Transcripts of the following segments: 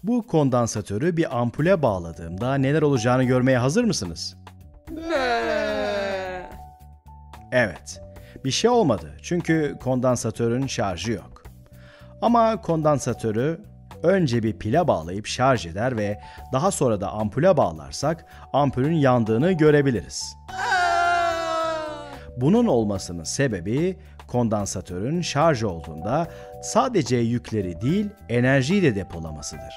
Bu kondansatörü bir ampule bağladığımda neler olacağını görmeye hazır mısınız? Evet, bir şey olmadı çünkü kondansatörün şarjı yok. Ama kondansatörü önce bir pile bağlayıp şarj eder ve daha sonra da ampule bağlarsak ampulün yandığını görebiliriz. Bunun olmasının sebebi kondansatörün şarj olduğunda sadece yükleri değil enerjiyi de depolamasıdır.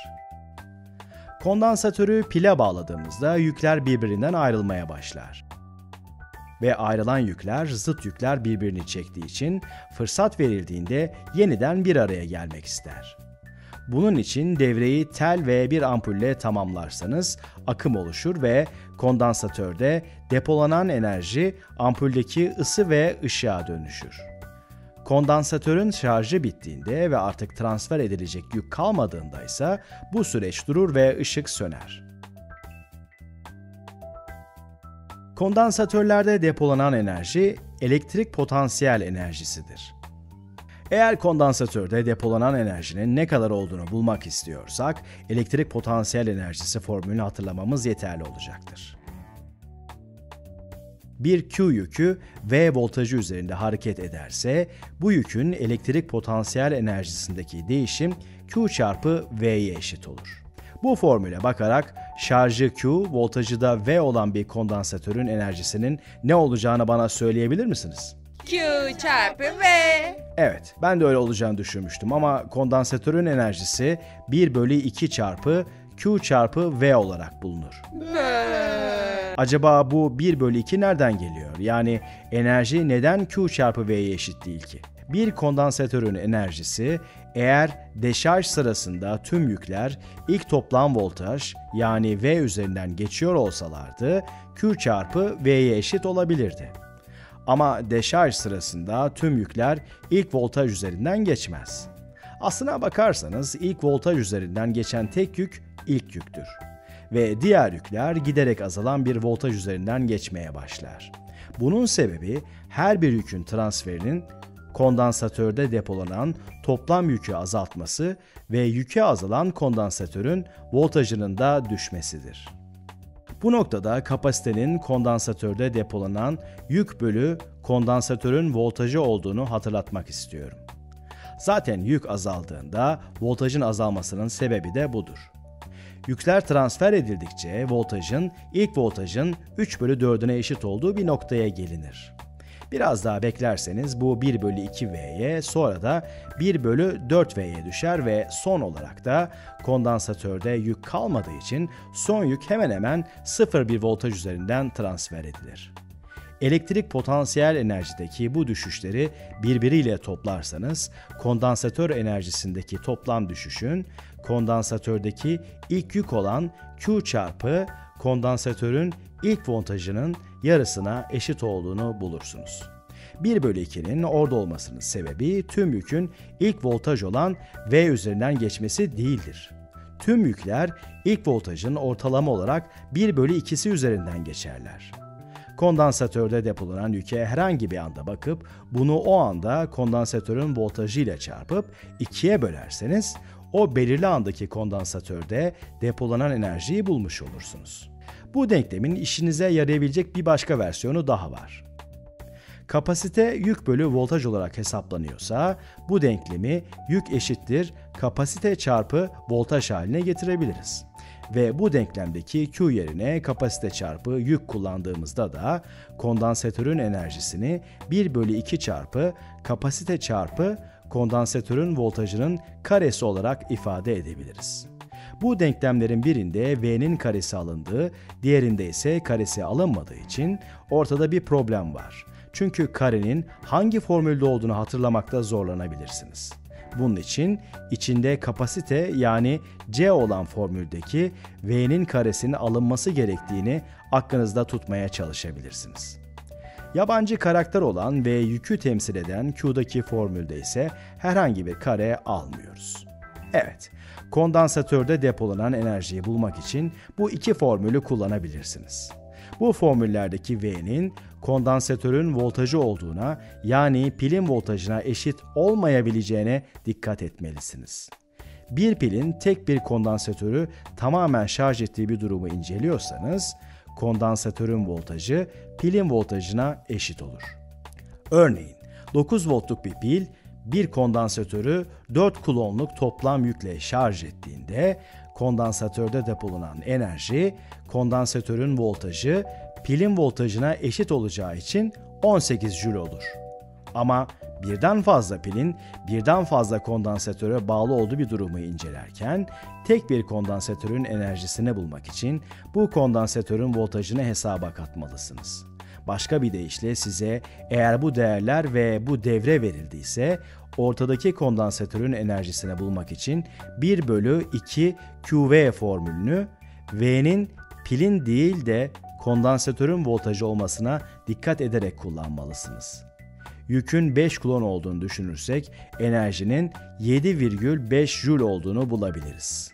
Kondansatörü pile bağladığımızda yükler birbirinden ayrılmaya başlar. Ve ayrılan yükler zıt yükler birbirini çektiği için fırsat verildiğinde yeniden bir araya gelmek ister. Bunun için devreyi tel ve bir ampulle tamamlarsanız akım oluşur ve kondansatörde depolanan enerji ampuldeki ısı ve ışığa dönüşür. Kondansatörün şarjı bittiğinde ve artık transfer edilecek yük kalmadığında ise bu süreç durur ve ışık söner. Kondansatörlerde depolanan enerji elektrik potansiyel enerjisidir. Eğer kondansatörde depolanan enerjinin ne kadar olduğunu bulmak istiyorsak, elektrik potansiyel enerjisi formülünü hatırlamamız yeterli olacaktır. Bir Q yükü V voltajı üzerinde hareket ederse, bu yükün elektrik potansiyel enerjisindeki değişim Q çarpı V'ye eşit olur. Bu formüle bakarak şarjı Q, voltajı da V olan bir kondansatörün enerjisinin ne olacağını bana söyleyebilir misiniz? Q çarpı V. Evet, ben de öyle olacağını düşünmüştüm ama kondansatörün enerjisi 1/2 çarpı Q çarpı V olarak bulunur. Acaba bu 1/2 nereden geliyor? Yani enerji neden Q çarpı V'ye eşit değil ki? Bir kondansatörün enerjisi eğer deşarj sırasında tüm yükler ilk toplam voltaj yani V üzerinden geçiyor olsalardı Q çarpı V'ye eşit olabilirdi. Ama deşarj sırasında tüm yükler ilk voltaj üzerinden geçmez. Aslına bakarsanız ilk voltaj üzerinden geçen tek yük ilk yüktür. Ve diğer yükler giderek azalan bir voltaj üzerinden geçmeye başlar. Bunun sebebi her bir yükün transferinin kondansatörde depolanan toplam yükü azaltması ve yükü azalan kondansatörün voltajının da düşmesidir. Bu noktada kapasitenin kondansatörde depolanan yük bölü kondansatörün voltajı olduğunu hatırlatmak istiyorum. Zaten yük azaldığında voltajın azalmasının sebebi de budur. Yükler transfer edildikçe voltajın ilk voltajın 3/4'üne eşit olduğu bir noktaya gelinir. Biraz daha beklerseniz bu 1/2V'ye sonra da 1/4V'ye düşer ve son olarak da kondansatörde yük kalmadığı için son yük hemen hemen 0,1 voltaj üzerinden transfer edilir. Elektrik potansiyel enerjideki bu düşüşleri birbiriyle toplarsanız kondansatör enerjisindeki toplam düşüşün kondansatördeki ilk yük olan Q çarpı kondansatörün ilk voltajının yarısına eşit olduğunu bulursunuz. 1/2'nin orada olmasının sebebi tüm yükün ilk voltaj olan V üzerinden geçmesi değildir. Tüm yükler ilk voltajın ortalama olarak 1/2'si üzerinden geçerler. Kondansatörde depolanan yüke herhangi bir anda bakıp bunu o anda kondansatörün voltajı ile çarpıp 2'ye bölerseniz o belirli andaki kondansatörde depolanan enerjiyi bulmuş olursunuz. Bu denklemin işinize yarayabilecek bir başka versiyonu daha var. Kapasite yük bölü voltaj olarak hesaplanıyorsa bu denklemi yük eşittir kapasite çarpı voltaj haline getirebiliriz. Ve bu denklemdeki Q yerine kapasite çarpı yük kullandığımızda da kondansatörün enerjisini 1/2 çarpı kapasite çarpı kondansatörün voltajının karesi olarak ifade edebiliriz. Bu denklemlerin birinde V'nin karesi alındığı, diğerinde ise karesi alınmadığı için ortada bir problem var. Çünkü karenin hangi formülde olduğunu hatırlamakta zorlanabilirsiniz. Bunun için içinde kapasite yani C olan formüldeki V'nin karesinin alınması gerektiğini aklınızda tutmaya çalışabilirsiniz. Yabancı karakter olan ve yükü temsil eden Q'daki formülde ise herhangi bir kare almıyoruz. Evet, kondansatörde depolanan enerjiyi bulmak için bu iki formülü kullanabilirsiniz. Bu formüllerdeki V'nin kondansatörün voltajı olduğuna yani pilin voltajına eşit olmayabileceğine dikkat etmelisiniz. Bir pilin tek bir kondansatörü tamamen şarj ettiği bir durumu inceliyorsanız, kondansatörün voltajı pilin voltajına eşit olur. Örneğin 9 voltluk bir pil, bir kondansatörü 4 kulonluk toplam yükle şarj ettiğinde, kondansatörde depolanan enerji, kondansatörün voltajı pilin voltajına eşit olacağı için 18 Joule olur. Ama birden fazla pilin birden fazla kondansatöre bağlı olduğu bir durumu incelerken, tek bir kondansatörün enerjisini bulmak için bu kondansatörün voltajını hesaba katmalısınız. Başka bir deyişle size eğer bu değerler ve bu devre verildiyse, ortadaki kondansatörün enerjisini bulmak için 1/2 QV formülünü V'nin pilin değil de kondansatörün voltajı olmasına dikkat ederek kullanmalısınız. Yükün 5 kulon olduğunu düşünürsek enerjinin 7,5 Joule olduğunu bulabiliriz.